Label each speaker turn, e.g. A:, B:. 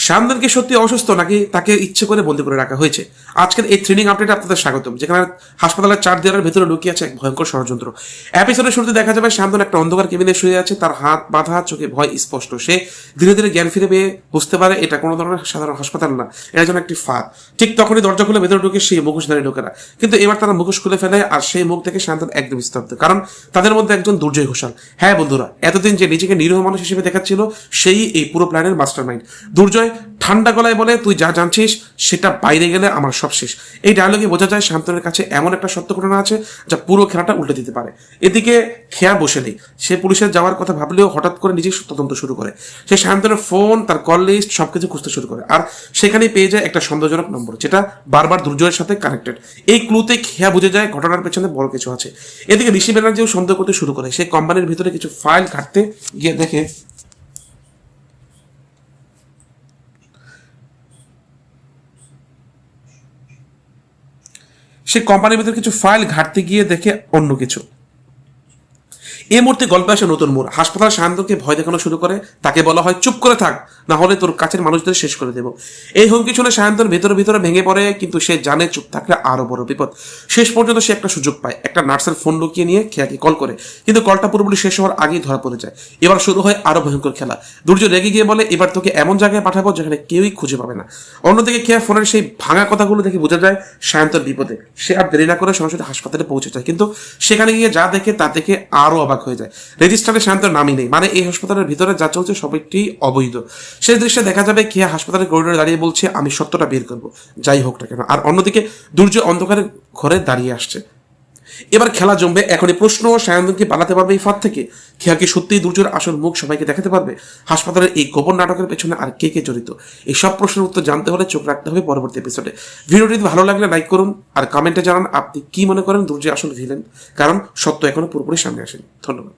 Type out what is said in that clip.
A: শান্তন কি সত্যি অসুস্থ নাকি তাকে ইচ্ছে করে বন্দি করে রাখা হয়েছে? আজকের এই থ্রিলিং আপডেটে আপনাদের স্বাগতম, যেখানে হাসপাতালের 4 দেয়ালের ভেতরে লুকিয়ে আছে এক ভয়ঙ্কর ষড়যন্ত্র। এপিসোডের শুরুতে দেখা যাবে শান্তন একটা অন্ধকার কেবিনে শুয়ে আছে, তার হাত বাঁধা, চোখে ভয় স্পষ্ট। সে ধীরে ধীরে জ্ঞান ফিরে পেয়ে বুঝতে পারে এটা কোনো ধরনের সাধারণ হাসপাতাল না, এটা যেন একটি ফাঁদ। ঠিক তখনই দরজা খুলে ভেতরে ঢুকে সেই মুখোশধারী ঢোকেরা, কিন্তু এবার তারা মুখোশ খুলে ফেলে, আর সেই মুখ থেকে শান্তন একদম স্তব্ধ, কারণ তাদের মধ্যে একজন দুর্জয় ঘোষাল। হ্যাঁ বন্ধুরা, এতদিন যে নিজেকে নিরীহ মানুষ হিসেবে দেখাচ্ছিল, সেই এই পুরো প্ল্যানের মাস্টার মাইন্ড। দুর্জয় ঠান্ডা গলায় বলে, তুই যা জানছিস সেটা বাইরে গেলে আমার সব শেষ। এই ডায়লগে বোঝা যায় শান্তনের কাছে এমন একটা সত্য ঘটনা আছে যা পুরো খেলাটা উল্টে দিতে পারে। এদিকে খেয়া বসে নেই, সে পুলিশের যাওয়ার কথা ভাবলেও হঠাৎ করে নিজেই তদন্ত শুরু করে। সে শান্তনের ফোন, তার কল লিস্ট সবকিছু খুঁজতে শুরু করে, আর সেখানেই পেয়ে যায় একটা সন্দেহজনক নম্বর, যেটা বারবার দুর্জয়ের সাথে কানেক্টেড। এই ক্লুতে খেয়া বুঝে যায় ঘটনার পেছনে বড় কিছু আছে। এদিকে ঋষি ব্যানার্জিও সন্দেহ করতে শুরু করে। সে কোম্পানির ভিতরে কিছু ফাইল ঘাটতে গিয়ে দেখে কিছু ফাইল ঘাটতে গিয়ে দেখে অন্য কিছু। এই মুহূর্তে গল্পে আসে নতুন মোড়। হাসপাতাল শান্তনকে ভয় দেখানো শুরু করে, তাকে বলা হয় চুপ করে থাক, না হলে তোর কাছের মানুষদের শেষ করে দেব। এই হুমকি শুনে শান্তন ভেতরে ভিতরে ভেঙে পড়ে, কিন্তু সে জানে চুপ থাকলে আরো বড় বিপদ। শেষ পর্যন্ত সে একটা সুযোগ পায়, একটা নার্সের ফোন লুকিয়ে নিয়ে খেয়াকে কল করে, কিন্তু কলটা পুরোপুরি শেষ হওয়ার আগেই ধরা পড়ে যায়। এবার শুরু হয় আরো ভয়ঙ্কর খেলা। দুর্জয় রেগে গিয়ে বলে, এবার তোকে এমন জায়গায় পাঠাবো যেখানে কেউই খুঁজে পাবে না। অন্যদিকে খেয়া ফোনের সেই ভাঙা কথাগুলো দেখে বোঝা যায় শান্তন বিপদে। সে আর দেরি না করে সরাসরি হাসপাতালে পৌঁছে যায়, কিন্তু সেখানে গিয়ে যা দেখে তা দেখে আরো অবাক হয়ে যায়। রেজিস্টারে শান্তর নামই নেই, মানে এই হাসপাতালের ভিতরে যা চলছে সবটি অবৈধ। সেই দৃশ্যে দেখা যাবে খেয়া হাসপাতালের করিডোরে দাঁড়িয়ে বলছে, আমি সত্যটা বের করবো যাই হোক না কেন। আর অন্যদিকে দুর্জয় অন্ধকারের ঘরে দাঁড়িয়ে আসছে। এবার খেলা জমবে। এখনই প্রশ্ন, সায়ন্তন কি পালাতে পারবে এই ফাঁদ থেকে? খেয়া কি সত্যিই দুর্জয়ের আসল মুখ সবাইকে দেখাতে পারবে? হাসপাতালের এই গোপন নাটকের পেছনে আর কে কে জড়িত? এই সব প্রশ্নের উত্তর জানতে হলে চোখ রাখতে হবে পরবর্তী এপিসোডে। ভিডিওটি ভালো লাগলে লাইক করুন, আর কমেন্টে জানান আপনি কি মনে করেন দুর্জয় আসল ভিলেন, কারণ সত্য এখনো পুরোপুরি সামনে আসেনি। ধন্যবাদ।